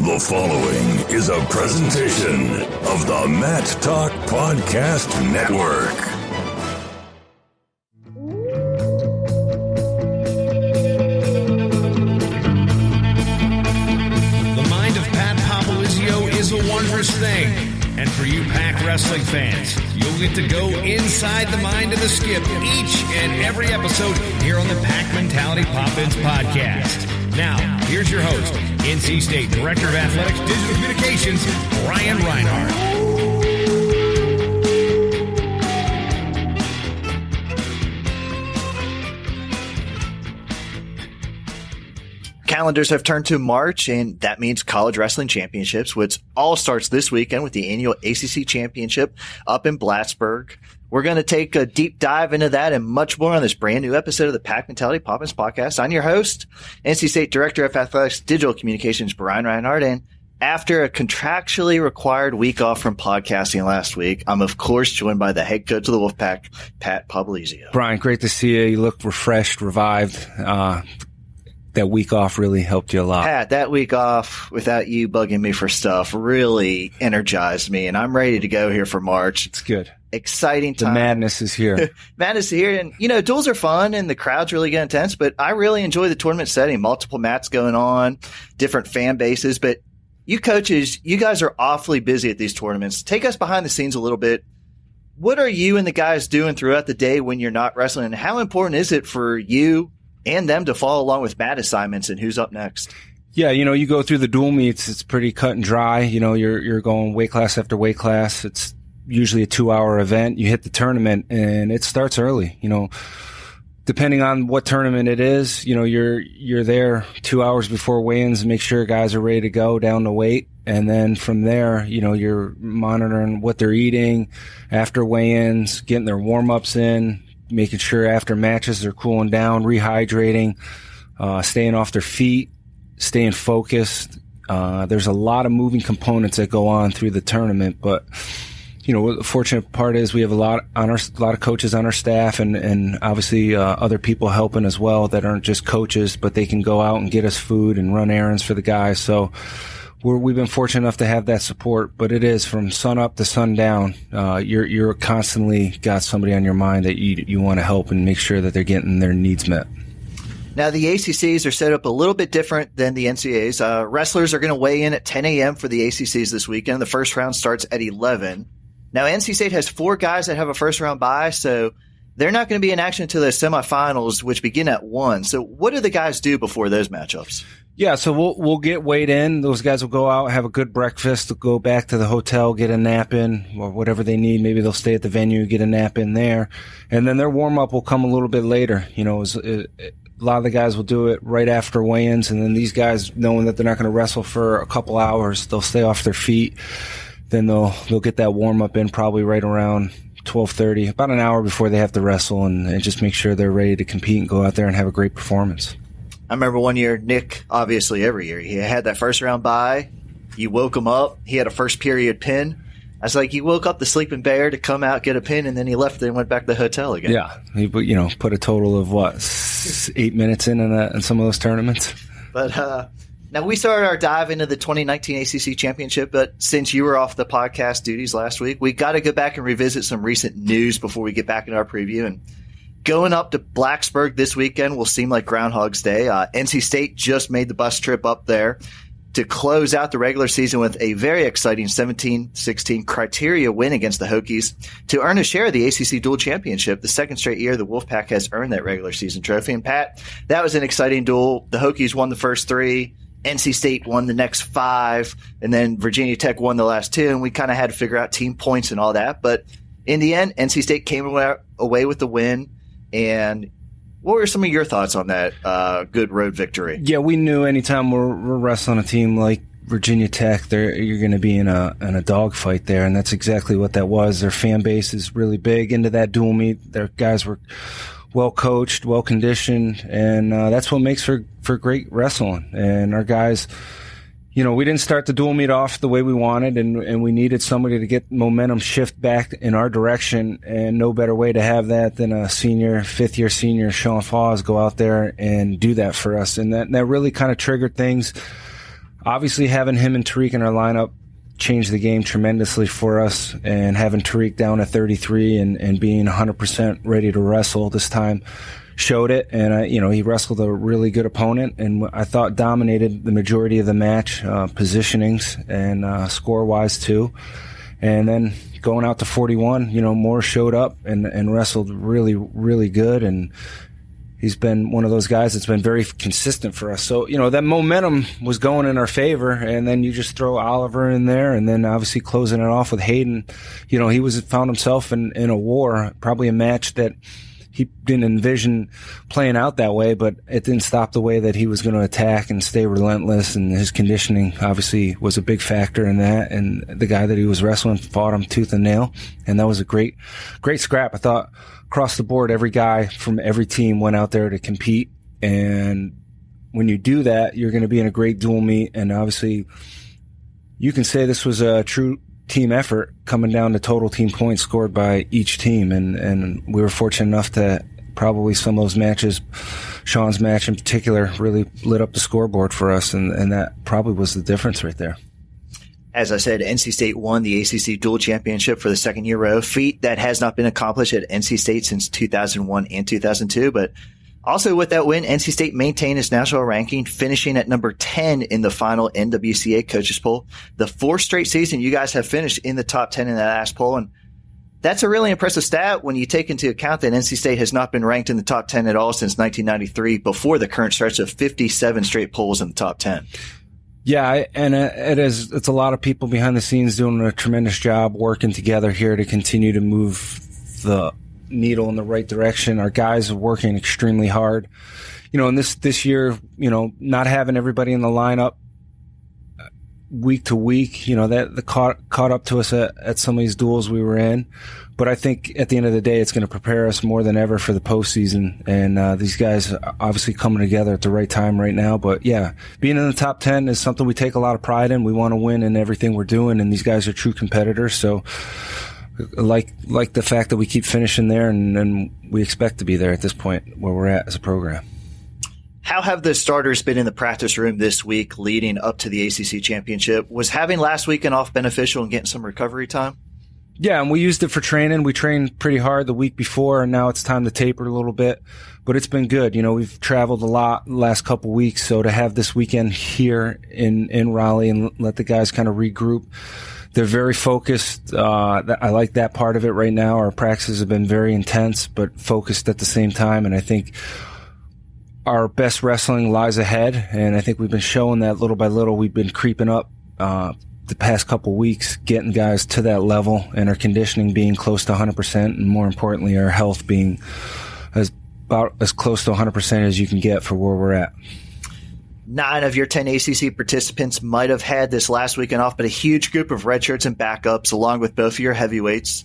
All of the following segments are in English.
The following is a presentation of the Mat Talk Podcast Network. The mind of Pat Popolizio is a wondrous thing. And for you Pac Wrestling fans, you'll get to go inside the mind of the Skip each and every episode here on the Pac Mentality Pop-Ins podcast. Now, here's your host, NC State Director of Athletics Digital Communications, Ryan Reinhardt. Calendars have turned to March, and that means college wrestling championships, which all starts this weekend with the annual ACC Championship up in Plattsburgh. We're going to take a deep dive into that and much more on this brand new episode of the Pac Mentality Pop-Ins podcast. I'm your host, NC State Director of Athletics Digital Communications, Brian Reinhardt, and after a contractually required week off from podcasting last week, I'm of course joined by the head coach of the Wolfpack, Pat Popolizio. Brian, great to see you. You look refreshed, revived. That week off really helped you a lot. Pat, that week off without you bugging me for stuff really energized me, and I'm ready to go here for March. It's good. Exciting time. The madness is here. Madness is here. And, you know, duels are fun and the crowds really get intense, but I really enjoy the tournament setting. Multiple mats going on, different fan bases. But you coaches, you guys are awfully busy at these tournaments. Take us behind the scenes a little bit. What are you and the guys doing throughout the day when you're not wrestling? And how important is it for you and them to follow along with mat assignments and who's up next? Yeah, you know, you go through the dual meets, it's pretty cut and dry. You know, you're going weight class after weight class. It's usually a 2-hour event. You hit the tournament and it starts early. You know, depending on what tournament it is, you know, you're there 2 hours before weigh-ins and make sure guys are ready to go down to weight. And then from there, you know, you're monitoring what they're eating after weigh-ins, getting their warm-ups in, making sure after matches they're cooling down, rehydrating, staying off their feet, staying focused. There's a lot of moving components that go on through the tournament, but you know, the fortunate part is we have a lot of coaches on our staff, and obviously other people helping as well that aren't just coaches, but they can go out and get us food and run errands for the guys. So we've been fortunate enough to have that support, but it is from sun up to sundown. You're constantly got somebody on your mind that you want to help and make sure that they're getting their needs met. Now, the ACCs are set up a little bit different than the NCAAs. Wrestlers are going to weigh in at 10 a.m. for the ACCs this weekend. The first round starts at 11. Now, NC State has 4 guys that have a first-round bye, so they're not going to be in action until the semifinals, which begin at 1. So what do the guys do before those matchups? Yeah, so we'll get weighed in. Those guys will go out, have a good breakfast, they'll go back to the hotel, get a nap in, or whatever they need. Maybe they'll stay at the venue, get a nap in there. And then their warm-up will come a little bit later. You know, a lot of the guys will do it right after weigh-ins, and then these guys, knowing that they're not going to wrestle for a couple hours, they'll stay off their feet. Then they'll get that warm-up in probably right around 12:30, about an hour before they have to wrestle, and just make sure they're ready to compete and go out there and have a great performance. I remember one year, Nick, obviously every year, he had that first-round bye. You woke him up. He had a first-period pin. I was like, you woke up the sleeping bear to come out, get a pin, and then he left and went back to the hotel again. Yeah, he put a total of, 8 minutes in some of those tournaments. But now, we started our dive into the 2019 ACC Championship, but since you were off the podcast duties last week, we got to go back and revisit some recent news before we get back into our preview. And going up to Blacksburg this weekend will seem like Groundhog's Day. NC State just made the bus trip up there to close out the regular season with a very exciting 17-16 criteria win against the Hokies to earn a share of the ACC Dual Championship. The second straight year the Wolfpack has earned that regular season trophy. And, Pat, that was an exciting duel. The Hokies won the first 3. NC State won the next 5, and then Virginia Tech won the last 2, and we kind of had to figure out team points and all that. But in the end, NC State came away with the win. And what were some of your thoughts on that good road victory? Yeah, we knew anytime we're wrestling a team like Virginia Tech, you're going to be in a dogfight there, and that's exactly what that was. Their fan base is really big into that dual meet. Their guys were well coached, well conditioned, and that's what makes for great wrestling. And our guys, you know, we didn't start the dual meet off the way we wanted, and we needed somebody to get momentum shift back in our direction, and no better way to have that than a fifth-year senior, Sean Foss, go out there and do that for us. And that really kind of triggered things. obviously having him and Tariq in our lineup changed the game tremendously for us, and having Tariq down at 33 and being 100% ready to wrestle this time showed it. And he wrestled a really good opponent, and I thought dominated the majority of the match, positionings and score wise too. And then going out to 41, Moore showed up and wrestled really, really good. And he's been one of those guys that's been very consistent for us. So, that momentum was going in our favor. And then you just throw Oliver in there, and then obviously closing it off with Hayden. He found himself in a war, probably a match that he didn't envision playing out that way, but it didn't stop the way that he was going to attack and stay relentless. And his conditioning obviously was a big factor in that. And the guy that he was wrestling fought him tooth and nail. And that was a great, great scrap. I thought across the board, every guy from every team went out there to compete. And when you do that, you're going to be in a great dual meet. And obviously you can say this was a true team effort, coming down to total team points scored by each team. And we were fortunate enough to probably some of those matches, Sean's match in particular, really lit up the scoreboard for us. And that probably was the difference right there. As I said, NC State won the ACC Dual Championship for the second year in a row, feat that has not been accomplished at NC State since 2001 and 2002. But also with that win, NC State maintained its national ranking, finishing at number 10 in the final NWCA coaches poll. The fourth straight season you guys have finished in the top 10 in that last poll. And that's a really impressive stat when you take into account that NC State has not been ranked in the top 10 at all since 1993, before the current stretch of 57 straight polls in the top 10. Yeah, and it's a lot of people behind the scenes doing a tremendous job working together here to continue to move the needle in the right direction. Our guys are working extremely hard. And this year, not having everybody in the lineup week to week, that caught up to us at some of these duels we were in. But I think at the end of the day, it's going to prepare us more than ever for the postseason. And these guys are obviously coming together at the right time right now. But yeah, being in the top 10 is something we take a lot of pride in. We want to win in everything we're doing, and these guys are true competitors. So like the fact that we keep finishing there, and we expect to be there at this point where we're at as a program. How have the starters been in the practice room this week leading up to the ACC Championship? Was having last weekend off beneficial and getting some recovery time? Yeah, and we used it for training. We trained pretty hard the week before, and now it's time to taper a little bit. But it's been good. We've traveled a lot the last couple of weeks, so to have this weekend here in Raleigh and let the guys kind of regroup. They're very focused. I like that part of it right now. Our practices have been very intense, but focused at the same time. And I think our best wrestling lies ahead. And I think we've been showing that little by little. We've been creeping up the past couple weeks, getting guys to that level, and our conditioning being close to 100%. And more importantly, our health being about as close to 100% as you can get for where we're at. 9 of your 10 ACC participants might have had this last weekend off, but a huge group of redshirts and backups, along with both of your heavyweights.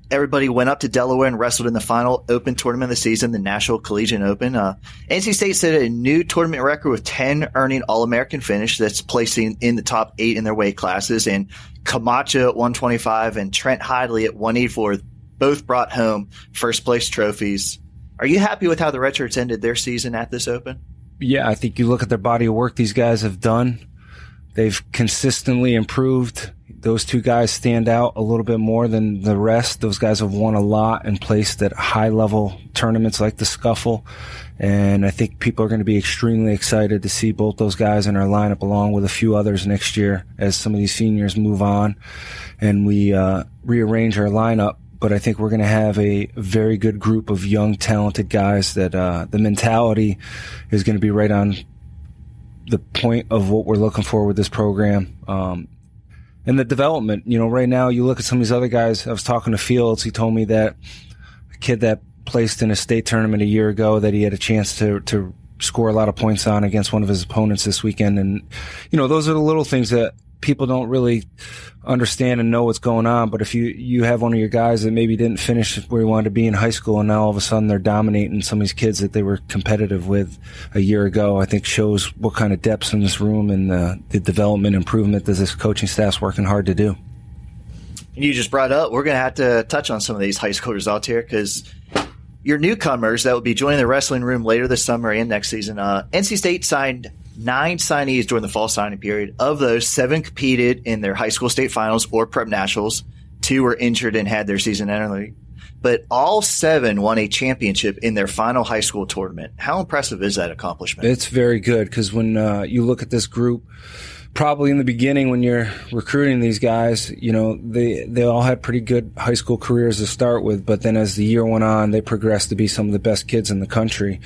Everybody went up to Delaware and wrestled in the final open tournament of the season, the National Collegiate Open. NC State set a new tournament record with 10 earning All-American finish. That's placing in the top 8 in their weight classes. And Camacho at 125 and Trent Hidley at 184 both brought home first-place trophies. Are you happy with how the redshirts ended their season at this Open? Yeah, I think you look at the body of work these guys have done. They've consistently improved. Those two guys stand out a little bit more than the rest. Those guys have won a lot and placed at high-level tournaments like the Scuffle. And I think people are going to be extremely excited to see both those guys in our lineup along with a few others next year as some of these seniors move on and we rearrange our lineup. But I think we're going to have a very good group of young, talented guys that the mentality is going to be right on the point of what we're looking for with this program. And the development, right now you look at some of these other guys. I was talking to Fields. He told me that a kid that placed in a state tournament a year ago that he had a chance to score a lot of points on against one of his opponents this weekend. And, those are the little things that people don't really understand and know what's going on. But if you have one of your guys that maybe didn't finish where he wanted to be in high school, and now all of a sudden they're dominating some of these kids that they were competitive with a year ago, I think shows what kind of depth's in this room and the development improvement that this coaching staff's working hard to do. And you just brought up, we're going to have to touch on some of these high school results here because your newcomers that will be joining the wrestling room later this summer and next season. NC State signed 9 signees during the fall signing period. Of those, 7 competed in their high school state finals or prep nationals. 2 were injured and had their season ending. But all 7 won a championship in their final high school tournament. How impressive is that accomplishment? It's very good because when you look at this group, probably in the beginning when you're recruiting these guys, you know, they all had pretty good high school careers to start with, but then as the year went on, they progressed to be some of the best kids in the country.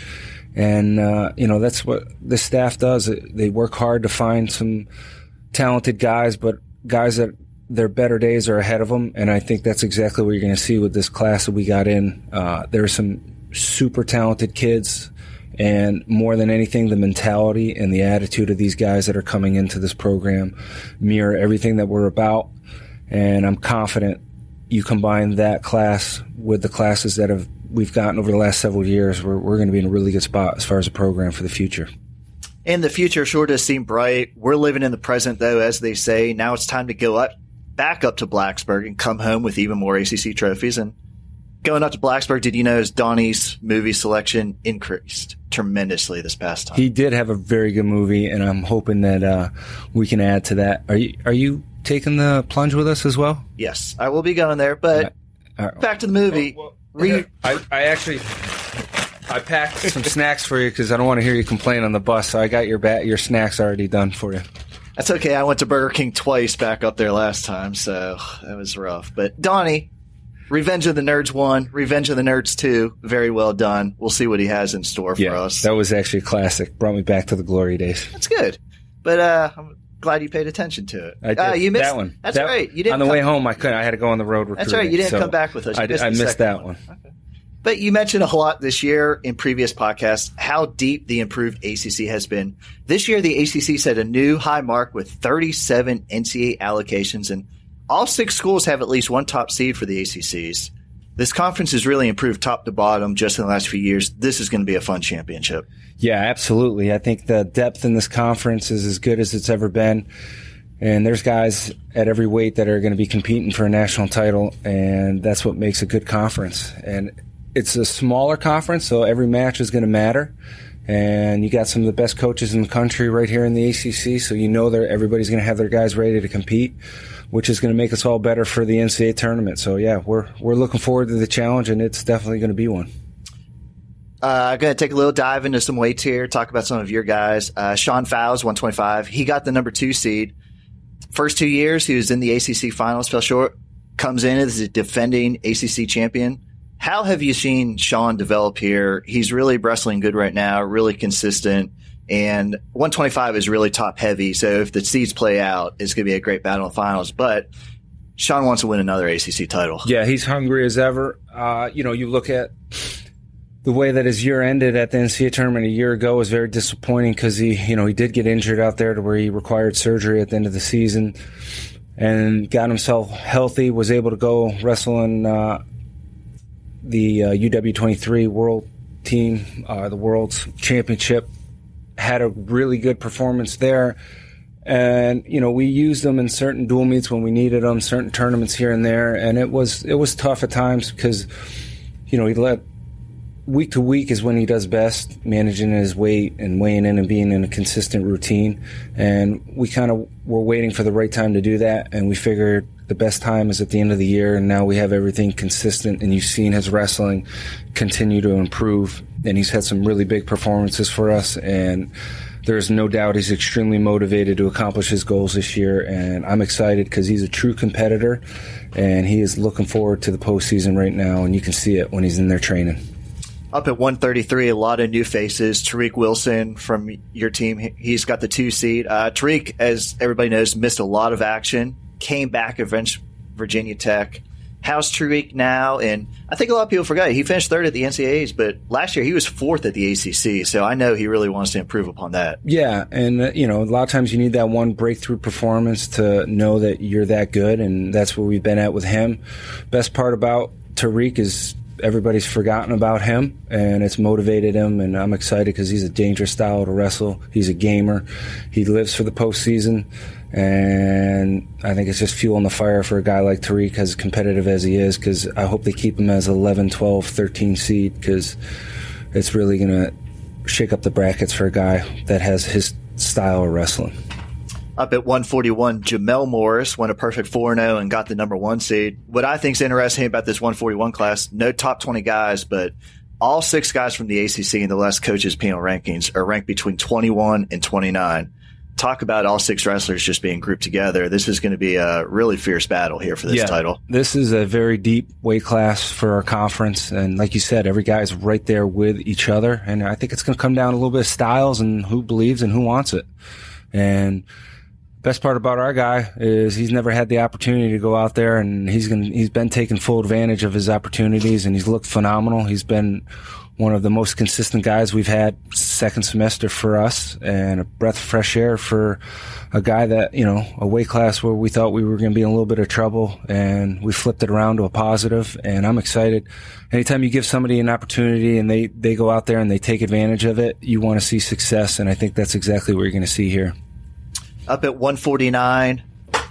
And, you know, that's what the staff does. They work hard to find some talented guys, but guys that their better days are ahead of them. And I think that's exactly what you're going to see with this class that we got in. There are some super talented kids, and more than anything, the mentality and the attitude of these guys that are coming into this program mirror everything that we're about. And I'm confident you combine that class with the classes that we've gotten over the last several years, we're going to be in a really good spot as far as a program for the future. And the future sure does seem bright. We're living in the present, though, as they say. Now it's time to go back up to Blacksburg and come home with even more ACC trophies. And going up to Blacksburg, did you know Donnie's movie selection increased tremendously this past time? He did have a very good movie, and I'm hoping that we can add to that. Are you taking the plunge with us as well? Yes, I will be going there. But back to the movie. I packed some snacks for you because I don't want to hear you complain on the bus. So I got your snacks already done for you. That's okay. I went to Burger King twice back up there last time, so that was rough. But Donnie, Revenge of the Nerds 1, Revenge of the Nerds 2, very well done. We'll see what he has in store for us. That was actually a classic. Brought me back to the glory days. That's good. But I'm glad you paid attention to it. I did. You missed that one. That's right. You didn't on the way home, I couldn't. I had to go on the road recruiting. That's right. You didn't come back with us. I missed that one. Okay. But you mentioned a lot this year in previous podcasts how deep the improved ACC has been. This year, the ACC set a new high mark with 37 NCAA allocations, and all 6 schools have at least one top seed for the ACCs. This conference has really improved top to bottom just in the last few years. This is going to be a fun championship. Yeah, absolutely. I think the depth in this conference is as good as it's ever been. And there's guys at every weight that are going to be competing for a national title, and that's what makes a good conference. And it's a smaller conference, so every match is going to matter. And you got some of the best coaches in the country right here in the ACC, so you know that everybody's going to have their guys ready to compete, which is going to make us all better for the NCAA tournament. So, yeah, we're looking forward to the challenge, and it's definitely going to be one. I'm going to take a little dive into some weights here, talk about some of your guys. Sean Fowles, 125. He got the number 2 seed. First 2 years, he was in the ACC finals, fell short, comes in as a defending ACC champion. How have you seen Sean develop here? He's really wrestling good right now, really consistent, and 125 is really top heavy. So if the seeds play out, it's going to be a great battle in the finals. But Sean wants to win another ACC title. Yeah, he's hungry as ever. You look at the way that his year ended at the NCAA tournament a year ago was very disappointing because he did get injured out there to where he required surgery at the end of the season and got himself healthy, was able to go wrestle in the UW23 World Team, the World's Championship, had a really good performance there. And, we used them in certain dual meets when we needed them, certain tournaments here and there. And it was tough at times because, he let week to week is when he does best, managing his weight and weighing in and being in a consistent routine. And we kind of were waiting for the right time to do that. And we figured the best time is at the end of the year. And now we have everything consistent. And you've seen his wrestling continue to improve. And he's had some really big performances for us. And there's no doubt he's extremely motivated to accomplish his goals this year. And I'm excited because he's a true competitor. And he is looking forward to the postseason right now. And you can see it when he's in there training. Up at 133, a lot of new faces. Tariq Wilson from your team, he's got the 2 seed. Tariq, as everybody knows, missed a lot of action, came back against Virginia Tech. How's Tariq now? And I think a lot of people forgot he finished 3rd at the NCAAs, but last year he was 4th at the ACC, so I know he really wants to improve upon that. Yeah, and a lot of times you need that one breakthrough performance to know that you're that good, and that's what we've been at with him. Best part about Tariq is everybody's forgotten about him, and it's motivated him, and I'm excited because he's a dangerous style to wrestle. He's a gamer. He lives for the postseason, and I think it's just fueling the fire for a guy like Tariq, as competitive as he is, because I hope they keep him as 11, 12, 13 seed because it's really going to shake up the brackets for a guy that has his style of wrestling. Up at 141, Jamel Morris went a perfect 4-0 and got the number 1 seed. What I think is interesting about this 141 class, no top 20 guys, but all 6 guys from the ACC in the last coaches panel rankings are ranked between 21 and 29. Talk about all 6 wrestlers just being grouped together. This is going to be a really fierce battle here for this title. This is a very deep weight class for our conference. And like you said, every guy's right there with each other. And I think it's going to come down a little bit of styles and who believes and who wants it. And best part about our guy is he's never had the opportunity to go out there, and he's been taking full advantage of his opportunities, and he's looked phenomenal. He's been one of the most consistent guys we've had second semester for us, and a breath of fresh air for a guy that, a weight class where we thought we were going to be in a little bit of trouble, and we flipped it around to a positive, and I'm excited. Anytime you give somebody an opportunity and they go out there and they take advantage of it, you want to see success, and I think that's exactly what you're going to see here. Up at 149,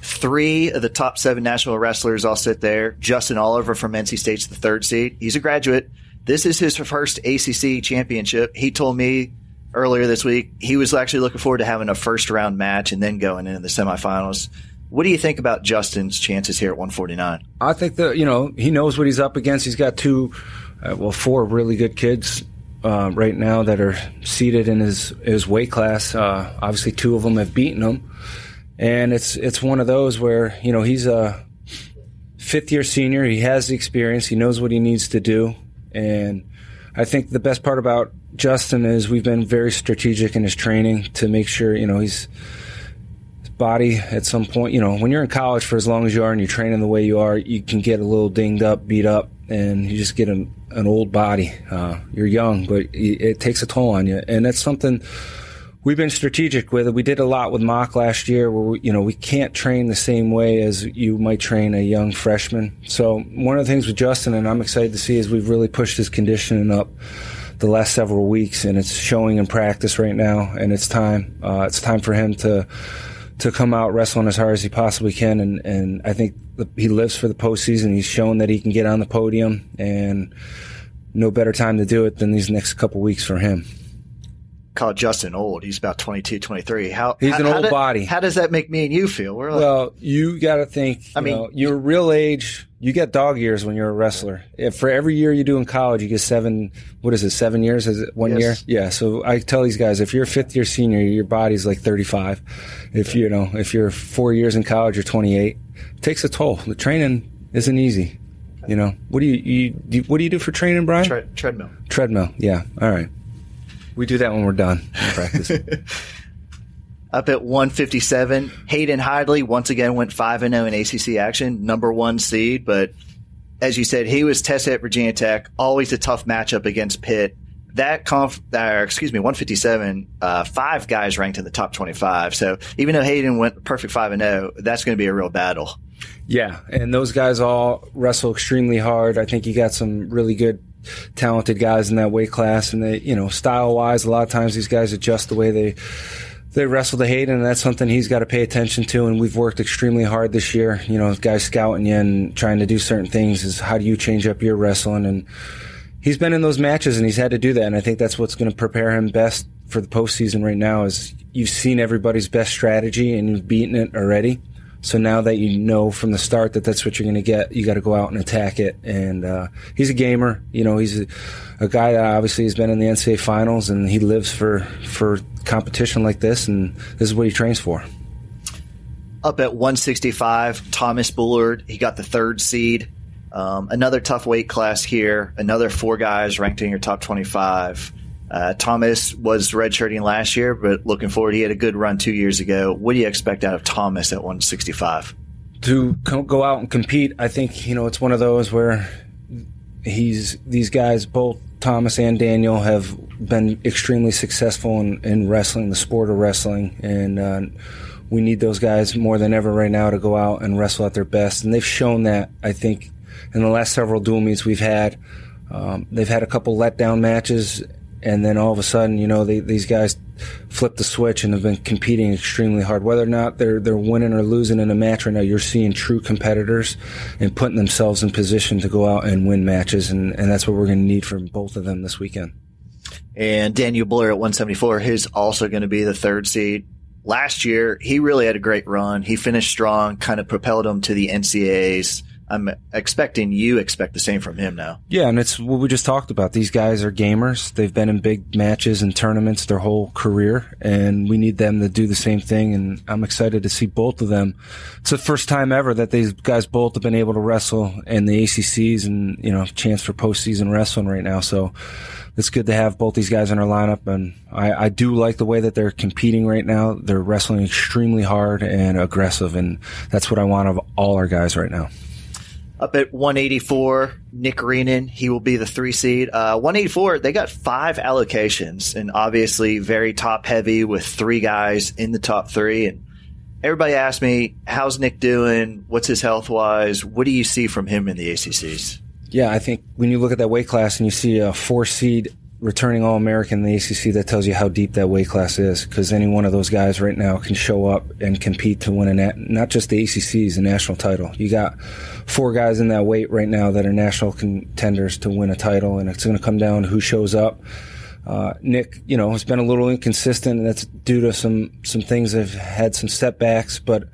3 of the top 7 national wrestlers all sit there. Justin Oliver from NC State's the 3rd seed. He's a graduate. This is his first ACC championship. He told me earlier this week he was actually looking forward to having a first-round match and then going into the semifinals. What do you think about Justin's chances here at 149? I think that, he knows what he's up against. He's got 4 really good kids right now that are seated in his weight class. Obviously 2 of them have beaten him. And it's one of those where, he's a 5th-year senior. He has the experience. He knows what he needs to do. And I think the best part about Justin is we've been very strategic in his training to make sure, his body at some point, when you're in college for as long as you are and you're training the way you are, you can get a little dinged up, beat up, and you just get an old body. You're young, but it takes a toll on you. And that's something we've been strategic with. We did a lot with mock last year where, we can't train the same way as you might train a young freshman. So one of the things with Justin, and I'm excited to see, is we've really pushed his conditioning up the last several weeks, and it's showing in practice right now, and it's time. It's time for him to come out wrestling as hard as he possibly can, and I think he lives for the postseason. He's shown that he can get on the podium, and no better time to do it than these next couple weeks for him. Call Justin old. He's about 22, 23. He's an old body. How does that make me and you feel? Well, you got to think, your real age, you get dog years when you're a wrestler. If for every year you do in college, you get 7 years? Is it 1 year? Yeah. So I tell these guys, if you're a 5th-year senior, your body's like 35. If you're 4 years in college, you're 28. It takes a toll. The training isn't easy. What do you do for training, Brian? Treadmill. Treadmill. Yeah. All right. We do that when we're done in practice. Up at 157, Hayden Hidley once again went 5-0 in ACC action, number 1 seed. But as you said, he was tested at Virginia Tech, always a tough matchup against Pitt. 157, 5 guys ranked in the top 25. So even though Hayden went perfect 5-0, that's going to be a real battle. Yeah, and those guys all wrestle extremely hard. I think you got some really good, talented guys in that weight class, and they, style-wise, a lot of times these guys adjust the way they wrestle to Hayden, and that's something he's got to pay attention to, and we've worked extremely hard this year. Guys scouting you and trying to do certain things is how do you change up your wrestling, and he's been in those matches, and he's had to do that, and I think that's what's going to prepare him best for the postseason right now is you've seen everybody's best strategy, and you've beaten it already. So now that you know from the start that that's what you're going to get, you got to go out and attack it. And he's a gamer. He's a guy that obviously has been in the NCAA finals, and he lives for competition like this, and this is what he trains for. Up at 165, Thomas Bullard. He got the 3rd seed. Another tough weight class here. Another 4 guys ranked in your top 25. Thomas was redshirting last year, but looking forward, he had a good run 2 years ago. What do you expect out of Thomas at 165? To go out and compete, I think, it's one of those where these guys, both Thomas and Daniel, have been extremely successful in wrestling, the sport of wrestling, and we need those guys more than ever right now to go out and wrestle at their best, and they've shown that, I think, in the last several dual meets we've had. They've had a couple letdown matches, and then all of a sudden, these guys flip the switch and have been competing extremely hard. Whether or not they're winning or losing in a match right now, you're seeing true competitors and putting themselves in position to go out and win matches, and that's what we're going to need from both of them this weekend. And Daniel Blair at 174, he's also going to be the 3rd seed. Last year, he really had a great run. He finished strong, kind of propelled him to the NCAAs. I'm expecting you expect the same from him now. Yeah, and it's what we just talked about. These guys are gamers. They've been in big matches and tournaments their whole career, and we need them to do the same thing, and I'm excited to see both of them. It's the first time ever that these guys both have been able to wrestle in the ACCs and, chance for postseason wrestling right now. So it's good to have both these guys in our lineup, and I do like the way that they're competing right now. They're wrestling extremely hard and aggressive, and that's what I want of all our guys right now. Up at 184, Nick Reenan, he will be the 3 seed. 184, they got 5 allocations, and obviously very top heavy with 3 guys in the top 3. And everybody asked me, how's Nick doing? What's his health wise? What do you see from him in the ACCs? Yeah, I think when you look at that weight class and you see a 4 seed returning All-American in the ACC, that tells you how deep that weight class is, because any one of those guys right now can show up and compete to win not just the ACCs, a national title. You got 4 guys in that weight right now that are national contenders to win a title, and it's going to come down to who shows up. Nick, has been a little inconsistent, and that's due to some things that have had some setbacks, but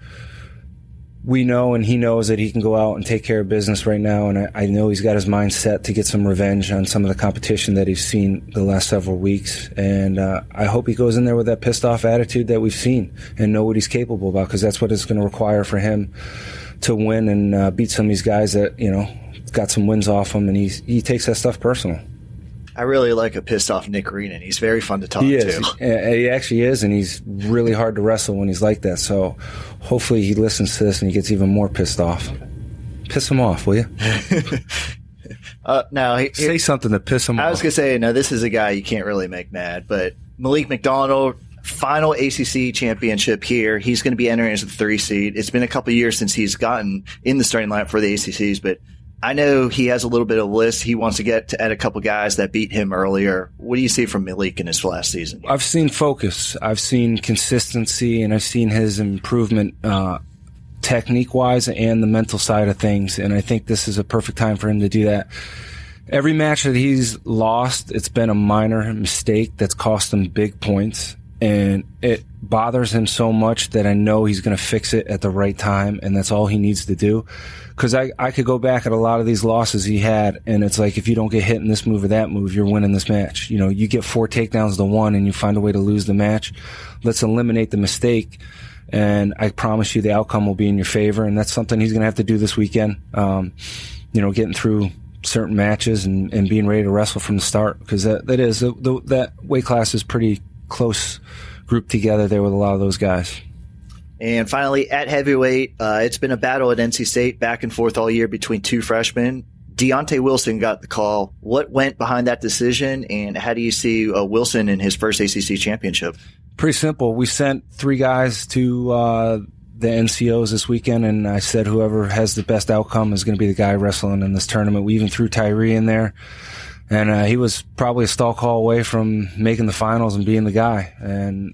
we know, and he knows that he can go out and take care of business right now, and I know he's got his mind set to get some revenge on some of the competition that he's seen the last several weeks, and I hope he goes in there with that pissed-off attitude that we've seen and know what he's capable about, because that's what it's going to require for him to win and beat some of these guys that, got some wins off him, and he takes that stuff personal. I really like a pissed-off Nick Reenan. He's very fun to talk to. He actually is, and he's really hard to wrestle when he's like that. So hopefully he listens to this and he gets even more pissed off. Piss him off, will you? Say something to piss him off. I was going to say, no, this is a guy you can't really make mad, but Malik McDonald, final ACC championship here. He's going to be entering as a 3 seed. It's been a couple of years since he's gotten in the starting lineup for the ACCs, but I know he has a little bit of a list. He wants to get at a couple guys that beat him earlier. What do you see from Malik in his last season? I've seen focus. I've seen consistency, and I've seen his improvement technique-wise and the mental side of things, and I think this is a perfect time for him to do that. Every match that he's lost, it's been a minor mistake that's cost him big points, and it bothers him so much that I know he's going to fix it at the right time, and that's all he needs to do. Because I could go back at a lot of these losses he had, and it's like, if you don't get hit in this move or that move, you're winning this match. You get 4 takedowns to 1 and you find a way to lose the match. Let's eliminate the mistake, and I promise you the outcome will be in your favor, and that's something he's going to have to do this weekend. Getting through certain matches and being ready to wrestle from the start, because that weight class is pretty close grouped together there with a lot of those guys. And finally, at heavyweight, it's been a battle at NC State, back and forth all year between 2 freshmen. Deontay Wilson got the call. What went behind that decision, and how do you see Wilson in his first ACC championship? Pretty simple. We sent 3 guys to the NCOs this weekend, and I said whoever has the best outcome is going to be the guy wrestling in this tournament. We even threw Tyree in there, and he was probably a stall call away from making the finals and being the guy. And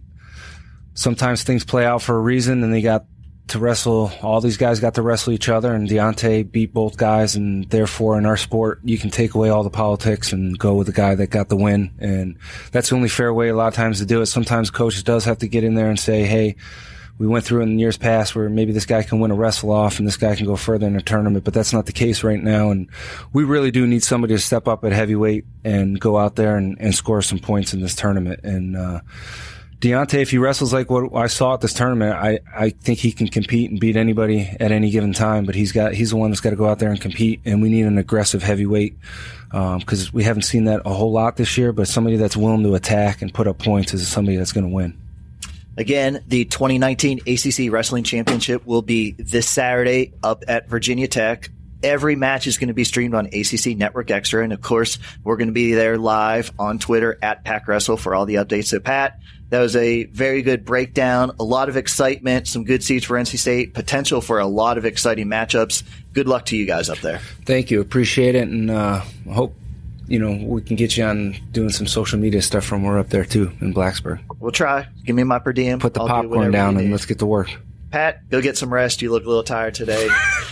sometimes things play out for a reason, and they got to wrestle. All these guys got to wrestle each other, and Deontay beat both guys, and therefore in our sport you can take away all the politics and go with the guy that got the win, and that's the only fair way a lot of times to do it. Sometimes coaches does have to get in there and say, hey, we went through in years past where maybe this guy can win a wrestle off and this guy can go further in a tournament, but that's not the case right now, and we really do need somebody to step up at heavyweight and go out there and score some points in this tournament. And Deontay, if he wrestles like what I saw at this tournament, I think he can compete and beat anybody at any given time, but he's the one that's got to go out there and compete, and we need an aggressive heavyweight, because we haven't seen that a whole lot this year, but somebody that's willing to attack and put up points is somebody that's going to win. Again, the 2019 ACC Wrestling Championship will be this Saturday up at Virginia Tech. Every match is going to be streamed on ACC Network Extra, and of course, we're going to be there live on Twitter at PackWrestle for all the updates. So, Pat, that was a very good breakdown, a lot of excitement, some good seeds for NC State, potential for a lot of exciting matchups. Good luck to you guys up there. Thank you. Appreciate it, and I hope we can get you on doing some social media stuff from we're up there too in Blacksburg. We'll try. Give me my per diem. Put the popcorn down and let's get to work. Pat, go get some rest. You look a little tired today.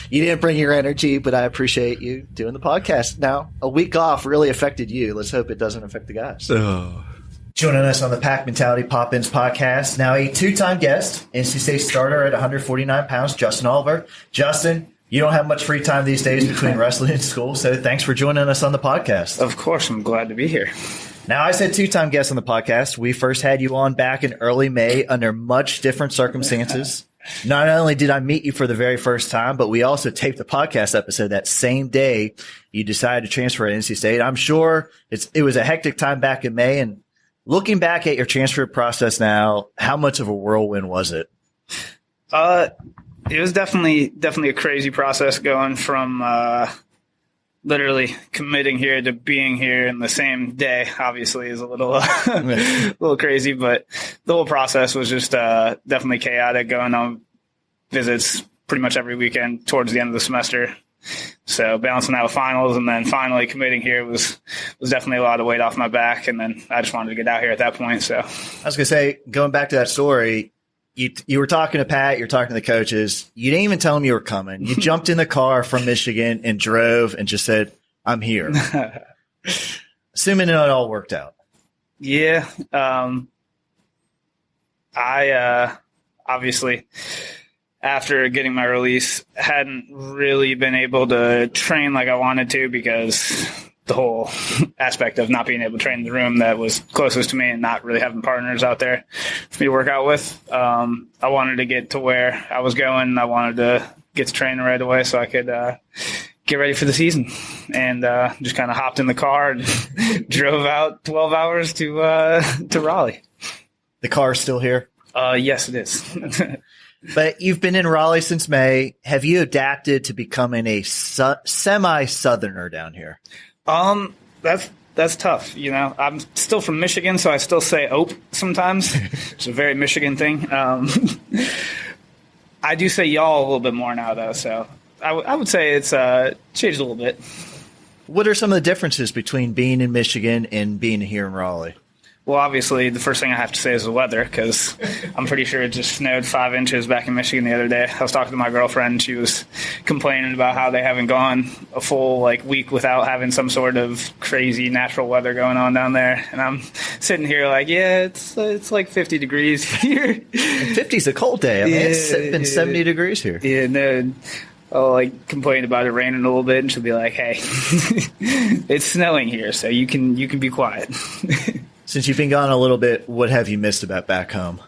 You didn't bring your energy, but I appreciate you doing the podcast. Now, a week off really affected you. Let's hope it doesn't affect the guys. Oh. Joining us on the Pack Mentality Pop-Ins podcast, now a two-time guest, NC State starter at 149 pounds, Justin Oliver. Justin, you don't have much free time these days between wrestling and school, so thanks for joining us on the podcast. Of course, I'm glad to be here. Now, I said two-time guest on the podcast. We first had you on back in early May under much different circumstances. Not only did I meet you for the very first time, but we also taped the podcast episode that same day you decided to transfer at NC State. I'm sure it was a hectic time back in May. And looking back at your transfer process now, how much of a whirlwind was it? It was definitely a crazy process going from literally committing here to being here in the same day. Obviously, is a little little crazy, but the whole process was just definitely chaotic. Going on visits pretty much every weekend towards the end of the semester. So balancing that with finals and then finally committing here was definitely a lot of weight off my back. And then I just wanted to get out here at that point. So I was going to say, going back to that story, you were talking to Pat, you're talking to the coaches. You didn't even tell them you were coming. You jumped in the car from Michigan and drove and just said, I'm here. Assuming it all worked out. Yeah. I obviously, after getting my release, hadn't really been able to train like I wanted to because the whole aspect of not being able to train in the room that was closest to me and not really having partners out there for me to work out with. I wanted to get to where I was going. I wanted to get to training right away so I could get ready for the season. And just kind of hopped in the car and drove out 12 hours to Raleigh. The car's still here? Yes, it is. But you've been in Raleigh since May. Have you adapted to becoming a semi-Southerner down here? That's tough. You know, I'm still from Michigan, so I still say "ope" sometimes. It's a very Michigan thing. I do say "y'all" a little bit more now, though. So I would say it's changed a little bit. What are some of the differences between being in Michigan and being here in Raleigh? Well, obviously, the first thing I have to say is the weather, because I'm pretty sure it just snowed 5 inches back in Michigan the other day. I was talking to my girlfriend. She was complaining about how they haven't gone a full week without having some sort of crazy natural weather going on down there. And I'm sitting here yeah, it's like 50 degrees here. 50 is a cold day. I mean, it's been 70 degrees here. Yeah, no. I'll complain about it raining a little bit, and she'll be like, "Hey, it's snowing here, so you can be quiet." Since you've been gone a little bit, what have you missed about back home?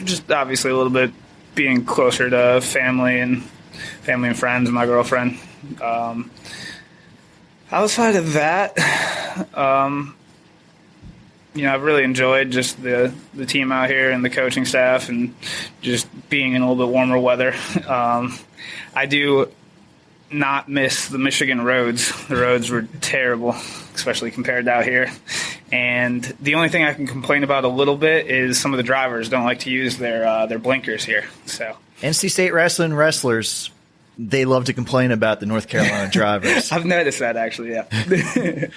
Just obviously a little bit being closer to family and friends and my girlfriend. Outside of that, I've really enjoyed just the team out here and the coaching staff and just being in a little bit warmer weather. I do not miss the Michigan roads. The roads were terrible, especially compared to out here. And the only thing I can complain about a little bit is some of the drivers don't like to use their blinkers here. So NC State wrestling wrestlers, they love to complain about the North Carolina drivers. I've noticed that, actually, yeah.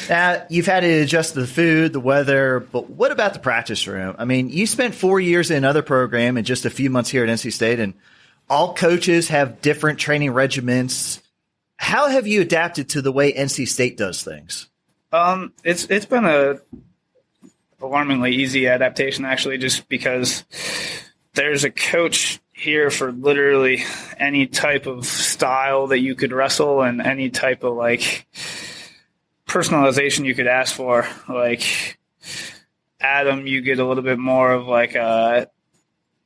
Now, you've had to adjust to the food, the weather, but what about the practice room? I mean, you spent 4 years in another program and just a few months here at NC State, and all coaches have different training regimens. How have you adapted to the way NC State does things? It's been a alarmingly easy adaptation, actually, just because there's a coach here for literally any type of style that you could wrestle and any type of personalization you could ask for. Like Adam, you get a little bit more of a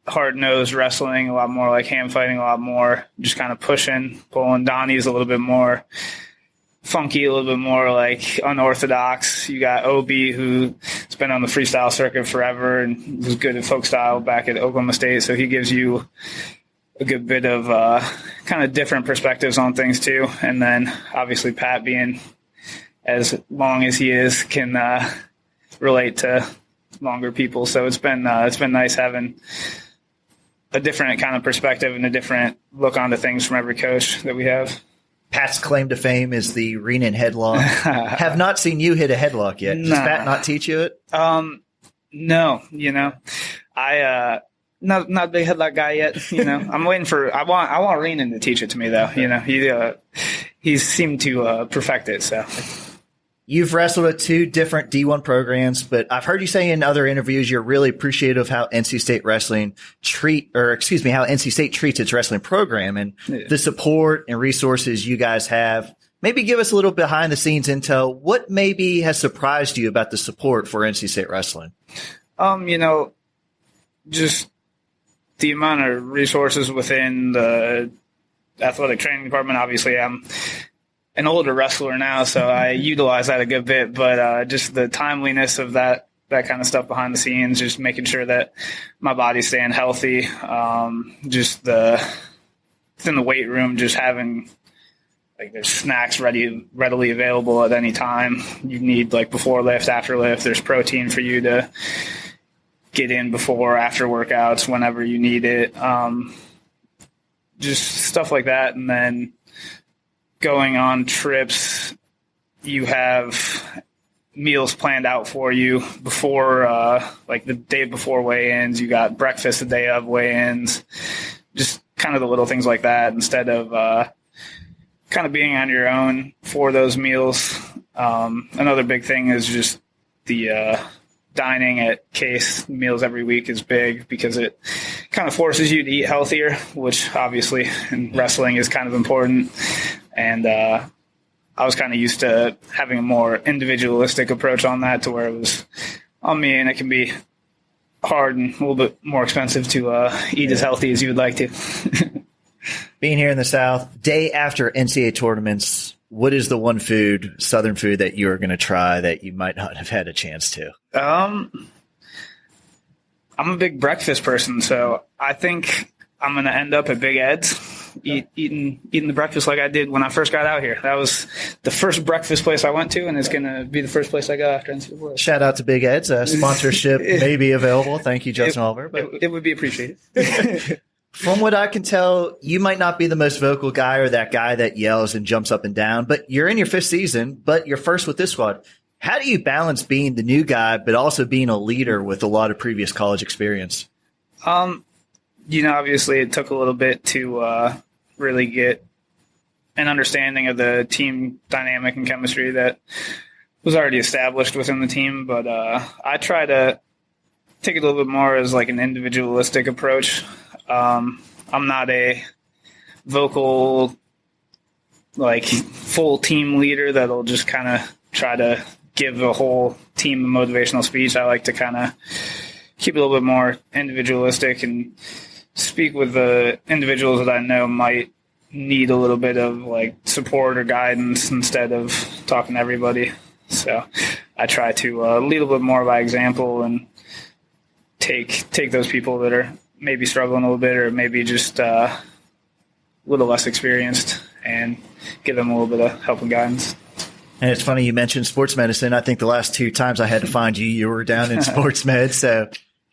hard-nosed wrestling, a lot more hand fighting, a lot more just kind of pushing, pulling. Donnie's a little bit more funky, a little bit more unorthodox. You got Obi, who's been on the freestyle circuit forever and was good at folk style back at Oklahoma State, so he gives you a good bit of kind of different perspectives on things too. And then obviously Pat, being as long as he is, can relate to longer people. So it's been nice having a different kind of perspective and a different look onto things from every coach that we have. Pat's claim to fame is the Renan headlock. Have not seen you hit a headlock yet. Does Pat not teach you it? No. I not a big headlock guy yet. I'm waiting for. I want Renan to teach it to me though. He seemed to perfect it. So. You've wrestled at 2 different D1 programs, but I've heard you say in other interviews you're really appreciative of how NC State how NC State treats its wrestling program and the support and resources you guys have. Maybe give us a little behind the scenes intel. What maybe has surprised you about the support for NC State wrestling? Just the amount of resources within the athletic training department. Obviously, I'm an older wrestler now, so I utilize that a good bit, but just the timeliness of that kind of stuff behind the scenes, just making sure that my body's staying healthy, just within the weight room, just having there's snacks readily available at any time. You need before lift, after lift, there's protein for you to get in before, after workouts, whenever you need it. Just stuff like that. And then going on trips, you have meals planned out for you before, the day before weigh-ins. You got breakfast the day of weigh-ins. Just kind of the little things like that instead of kind of being on your own for those meals. Another big thing is just the dining at Case meals every week is big because it kind of forces you to eat healthier, which obviously in wrestling is kind of important. And I was kind of used to having a more individualistic approach on that to where it was on me, and it can be hard and a little bit more expensive to eat as healthy as you would like to. Being here in the South, day after NCAA tournaments, what is the one Southern food that you are going to try that you might not have had a chance to? I'm a big breakfast person, so I think I'm going to end up at Big Ed's, eating the breakfast like I did when I first got out here. That was the first breakfast place I went to, and it's going to be the first place I go after NCAA World. Shout out to Big Ed's. Sponsorship may be available. Thank you, Justin Oliver. But it would be appreciated. From what I can tell, you might not be the most vocal guy or that guy that yells and jumps up and down, but you're in your 5th season, but you're first with this squad. How do you balance being the new guy, but also being a leader with a lot of previous college experience? Obviously it took a little bit to really get an understanding of the team dynamic and chemistry that was already established within the team. But I try to take it a little bit more as an individualistic approach. I'm not a vocal, full team leader that'll just kind of try to give a whole team a motivational speech. I like to kind of keep it a little bit more individualistic and speak with the individuals that I know might need a little bit of support or guidance instead of talking to everybody. So I try to lead a little bit more by example and take those people that are maybe struggling a little bit or maybe just a little less experienced and give them a little bit of help and guidance. And it's funny you mentioned sports medicine. I think the last 2 times I had to find you were down in sports med. So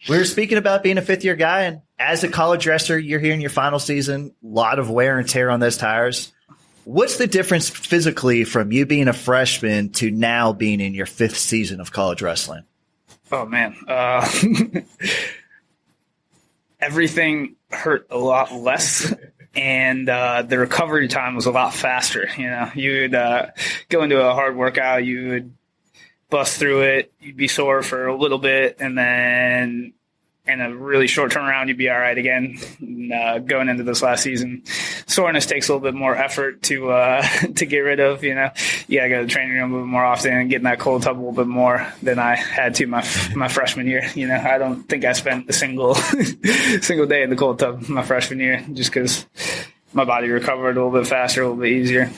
we were speaking about being a 5th-year guy, and as a college wrestler, you're here in your final season, a lot of wear and tear on those tires. What's the difference physically from you being a freshman to now being in your 5th season of college wrestling? Oh, man. Everything hurt a lot less, and the recovery time was a lot faster. You would go into a hard workout, you would bust through it, you'd be sore for a little bit, and then in a really short turnaround, you'd be all right again. And, going into this last season, soreness takes a little bit more effort to get rid of. You gotta go to the training room a little bit more often and get in that cold tub a little bit more than I had to my freshman year. I don't think I spent a single day in the cold tub my freshman year just because my body recovered a little bit faster, a little bit easier.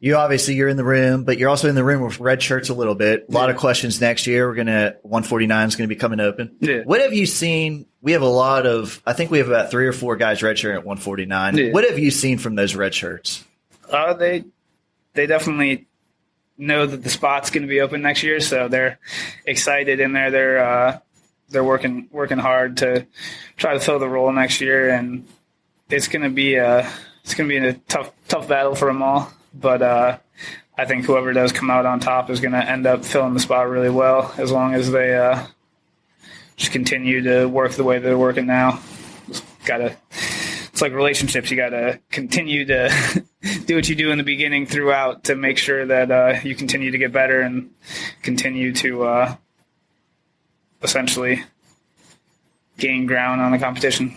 You're in the room, but you're also in the room with red shirts a little bit. A lot of questions next year. 149 is going to be coming open. Yeah. What have you seen? We have I think we have about 3 or 4 guys redshirt at 149. Yeah. What have you seen from those red shirts? They definitely know that the spot's going to be open next year, so they're excited in there. They're working hard to try to fill the role next year, and it's going to be a tough battle for them all. But I think whoever does come out on top is going to end up filling the spot really well as long as they just continue to work the way they're working now. It's like relationships. You got to continue to do what you do in the beginning throughout to make sure that you continue to get better and continue to essentially gain ground on the competition.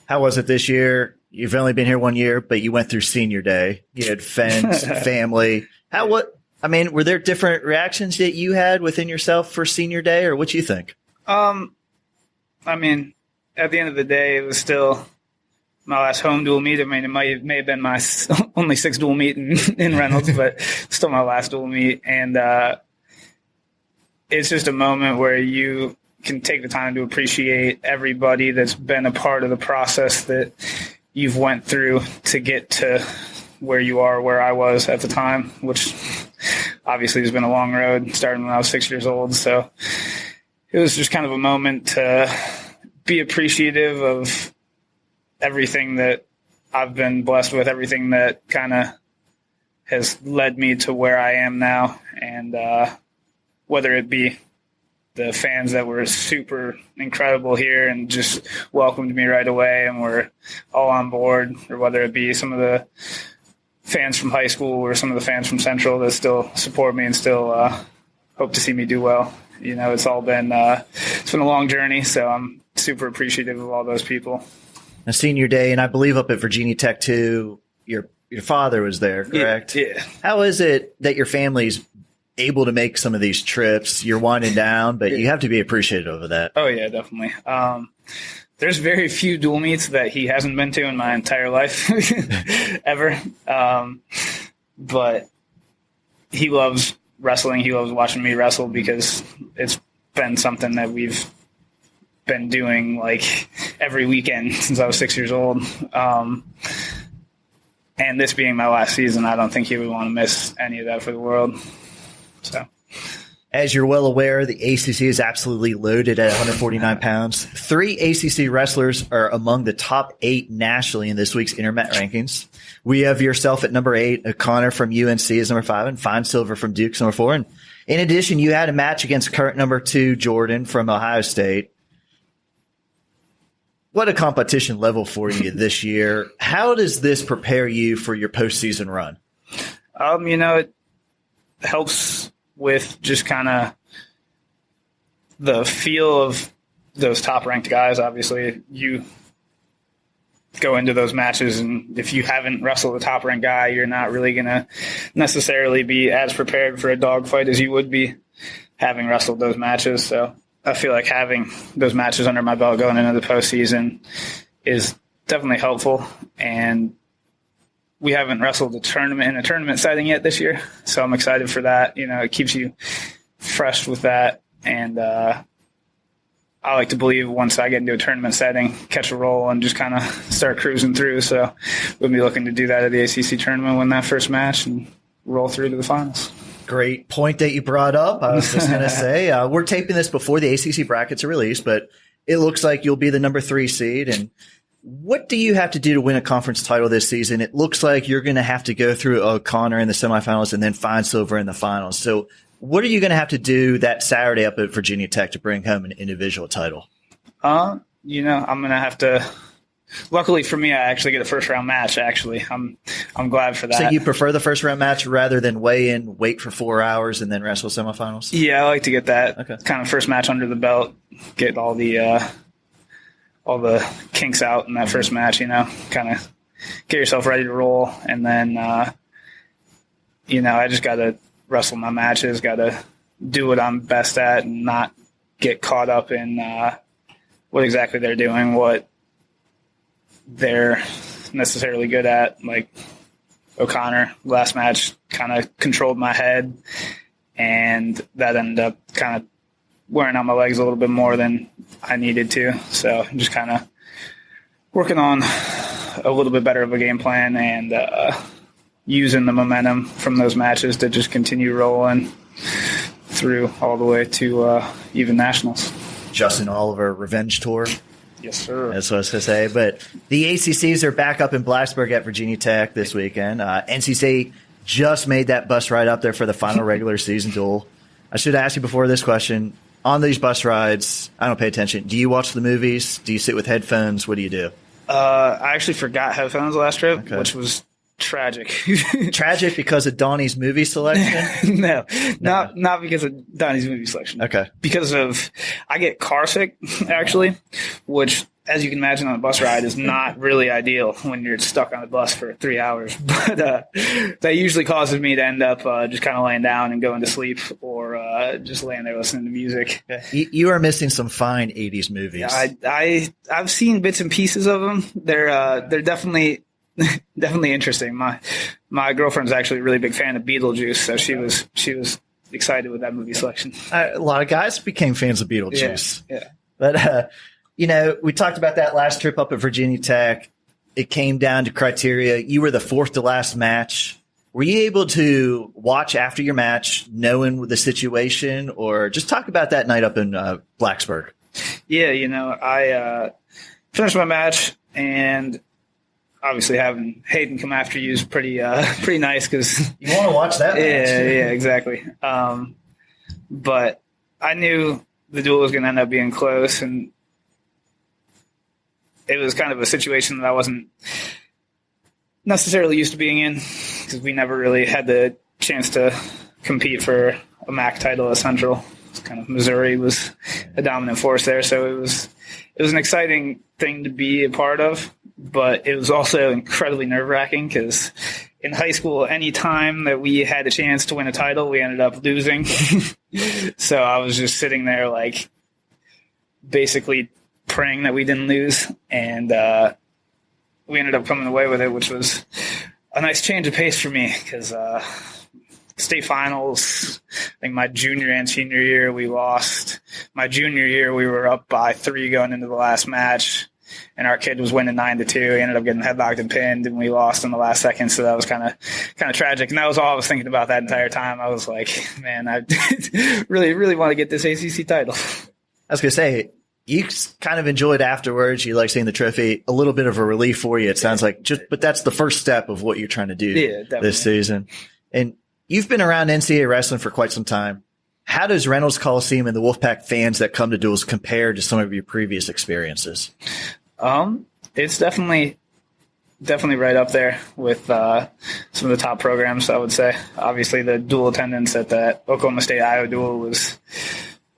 How was it this year? You've only been here 1 year, but you went through senior day. You had friends, family. Were there different reactions that you had within yourself for senior day, or what you think? At the end of the day, it was still my last home dual meet. It may have been my only 6th dual meet in Reynolds, but still my last dual meet. And it's just a moment where you can take the time to appreciate everybody that's been a part of the process that you've went through to get to where you are, where I was at the time, which obviously has been a long road, starting when I was 6 years old. So it was just kind of a moment to be appreciative of everything that I've been blessed with, everything that kind of has led me to where I am now. And whether it be the fans that were super incredible here and just welcomed me right away and were all on board, or whether it be some of the fans from high school or some of the fans from Central that still support me and still hope to see me do well. It's all been it's been a long journey, so I'm super appreciative of all those people. Now, senior day, and I believe up at Virginia Tech too, your father was there, correct? Yeah. How is it that your family's able to make some of these trips? You're winding down, but you have to be appreciative of that. Oh yeah, definitely. There's very few dual meets that he hasn't been to in my entire life ever. But he loves wrestling. He loves watching me wrestle because it's been something that we've been doing like every weekend since I was 6 years old. And this being my last season, I don't think he would want to miss any of that for the world. So, as you're well aware, the ACC is absolutely loaded at 149 pounds. 3 ACC wrestlers are among the top 8 nationally in this week's Intermet rankings. We have yourself at number 8, O'Connor from UNC is number 5, and Fine Silver from Duke's number 4. And in addition, you had a match against current number 2, Jordan from Ohio State. What a competition level for you this year. How does this prepare you for your postseason run? It helps with just kind of the feel of those top-ranked guys. Obviously, you go into those matches, and if you haven't wrestled a top-ranked guy, you're not really going to necessarily be as prepared for a dogfight as you would be having wrestled those matches. So I feel like having those matches under my belt going into the postseason is definitely helpful. And we haven't wrestled a tournament setting yet this year, so I'm excited for that. It keeps you fresh with that. And I like to believe once I get into a tournament setting, catch a roll and just kind of start cruising through. So we'll be looking to do that at the ACC tournament, win that first match, and roll through to the finals. Great point that you brought up. I was just going to say, we're taping this before the ACC brackets are released, but it looks like you'll be the number 3 seed. And what do you have to do to win a conference title this season? It looks like you're going to have to go through O'Connor in the semifinals and then Fine Silver in the finals. So what are you going to have to do that Saturday up at Virginia Tech to bring home an individual title? I'm going to have to – luckily for me, I actually get a first-round match, actually. I'm glad for that. So you prefer the first-round match rather than weigh in, wait for 4 hours, and then wrestle semifinals? Yeah, I like to get that kind of first match under the belt, get all the kinks out in that first match, kind of get yourself ready to roll. And then, I just got to wrestle my matches, got to do what I'm best at and not get caught up in what exactly they're doing, what they're necessarily good at. Like O'Connor, last match kind of controlled my head, and that ended up kind of wearing out my legs a little bit more than I needed to. So I'm just kind of working on a little bit better of a game plan and using the momentum from those matches to just continue rolling through all the way to even nationals. Justin Oliver Revenge Tour. Yes, sir. That's what I was going to say. But the ACCs are back up in Blacksburg at Virginia Tech this weekend. NC State just made that bus ride up there for the final regular season duel. I should ask you before this question, on these bus rides, I don't pay attention. Do you watch the movies? Do you sit with headphones? What do you do? I actually forgot headphones last trip, which was tragic. Tragic because of Donnie's movie selection? No, not because of Donnie's movie selection. Okay. Because I get car sick, actually, which, as you can imagine, on a bus ride is not really ideal when you're stuck on the bus for 3 hours. But that usually causes me to end up just kind of laying down and going to sleep, or just laying there listening to music. You are missing some fine 80s movies. Yeah, I've seen bits and pieces of them. They're definitely interesting. My girlfriend's actually a really big fan of Beetlejuice, so she was excited with that movie selection. A lot of guys became fans of Beetlejuice. Yeah. But we talked about that last trip up at Virginia Tech. It came down to criteria. You were the fourth to last match. Were you able to watch after your match, knowing the situation, or just talk about that night up in Blacksburg? Yeah, I finished my match, and obviously having Hayden come after you is pretty nice, because you want to watch that match. Yeah, exactly. But I knew the duel was going to end up being close, and it was kind of a situation that I wasn't necessarily used to being in, because we never really had the chance to compete for a MAC title at Central. It's kind of Missouri was a dominant force there, so it was an exciting thing to be a part of, but it was also incredibly nerve-wracking, because in high school, any time that we had a chance to win a title, we ended up losing. So I was just sitting there, like, basically praying that we didn't lose, and we ended up coming away with it, which was a nice change of pace for me, because state finals, I think my junior and senior year, we lost. My junior year, we were up by 3 going into the last match, and our kid was winning 9-2. He ended up getting headlocked and pinned, and we lost in the last second, so that was kind of tragic. And that was all I was thinking about that entire time. I was like, man, I really, really want to get this ACC title. I was going to say, you kind of enjoyed afterwards. You like seeing the trophy. A little bit of a relief for you, it sounds like. But that's the first step of what you're trying to do this season. And you've been around NCAA wrestling for quite some time. How does Reynolds Coliseum and the Wolfpack fans that come to duels compare to some of your previous experiences? It's definitely right up there with some of the top programs, I would say. Obviously, the dual attendance at the Oklahoma State-Iowa duel was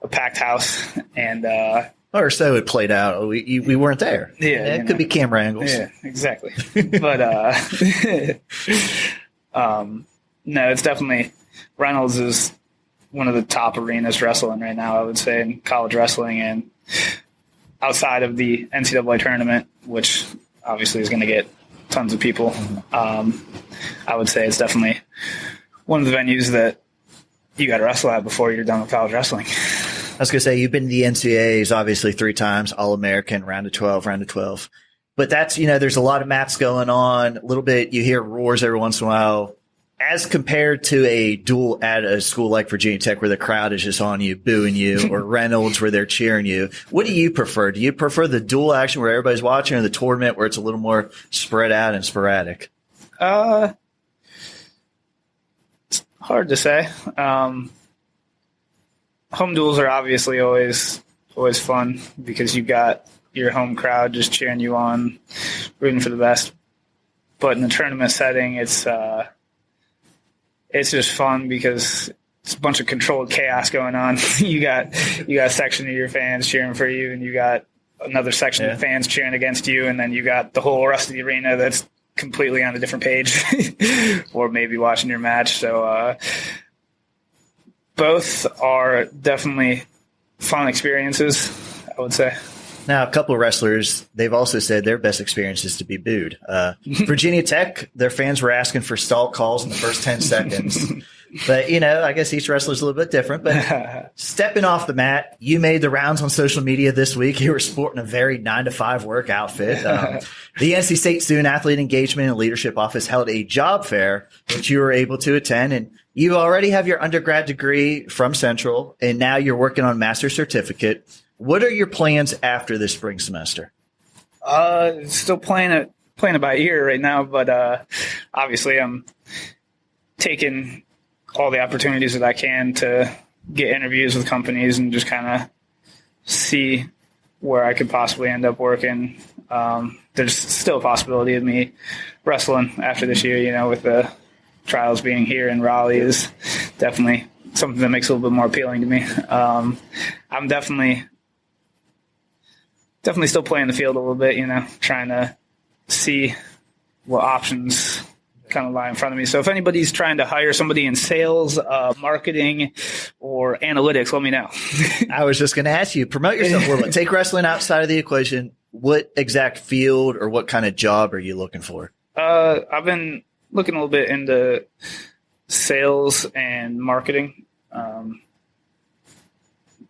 a packed house, and or so it played out. We weren't there. Yeah, it could be camera angles. Yeah, exactly. But no, it's definitely Reynolds is one of the top arenas wrestling right now, I would say, in college wrestling, and outside of the NCAA tournament, which obviously is going to get tons of people. I would say it's definitely one of the venues that you got to wrestle at before you're done with college wrestling. I was going to say, you've been to the NCAAs obviously 3 times, All-American, round of 12. But that's, there's a lot of mats going on. A little bit, you hear roars every once in a while. As compared to a duel at a school like Virginia Tech, where the crowd is just on you, booing you, or Reynolds where they're cheering you, what do you prefer? Do you prefer the duel action where everybody's watching, or the tournament where it's a little more spread out and sporadic? It's hard to say. Home duels are obviously always fun, because you got your home crowd just cheering you on, rooting for the best. But in the tournament setting, it's just fun because it's a bunch of controlled chaos going on. You got a section of your fans cheering for you, and you got another section of fans cheering against you, and then you got the whole rest of the arena that's completely on a different page, or maybe watching your match. So both are definitely fun experiences, I would say. Now, a couple of wrestlers, they've also said their best experience is to be booed. Virginia Tech, their fans were asking for stall calls in the first 10 seconds. But, I guess each wrestler's a little bit different. But stepping off the mat, you made the rounds on social media this week. You were sporting a very 9-to-5 work outfit. The NC State Student Athlete Engagement and Leadership Office held a job fair, which you were able to attend. And you already have your undergrad degree from Central, and now you're working on master's certificate. What are your plans after this spring semester? Still playing it by ear right now, but obviously I'm taking all the opportunities that I can to get interviews with companies and just kind of see where I could possibly end up working. There's still a possibility of me wrestling after this year, you know, with the trials being here in Raleigh is definitely something that makes it a little bit more appealing to me. I'm definitely still playing the field a little bit, you know, trying to see what options kind of lie in front of me. So if anybody's trying to hire somebody in sales, marketing, or analytics, let me know. I was just going to ask you, promote yourself a little bit. Take wrestling outside of the equation. What exact field or what kind of job are you looking for? I've been looking a little bit into sales and marketing.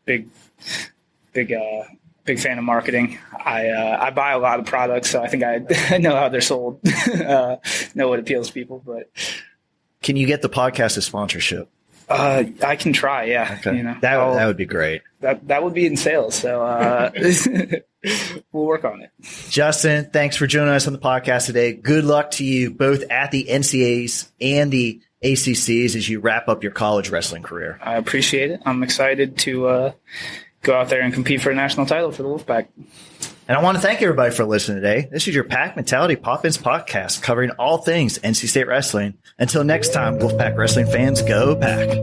Big fan of marketing. I buy a lot of products, so I think I know how they're sold, know what appeals to people. But can you get the podcast a sponsorship? I can try. Yeah, okay. You know, that would be great. That would be in sales. So we'll work on it. Justin, thanks for joining us on the podcast today. Good luck to you both at the NCAAs and the ACCs as you wrap up your college wrestling career. I appreciate it. I'm excited to go out there and compete for a national title for the Wolfpack. And I want to thank everybody for listening today. This is your Pack Mentality Pop-Ins podcast covering all things NC State wrestling. Until next time, Wolfpack wrestling fans, go Pack. The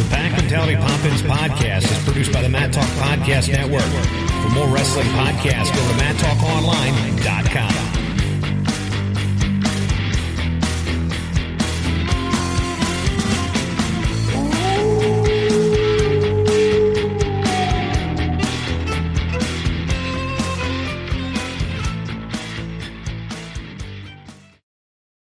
Pack Mentality Pop-Ins podcast is produced by the Mat Talk Podcast Network. For more wrestling podcasts, go to MatTalkOnline.com.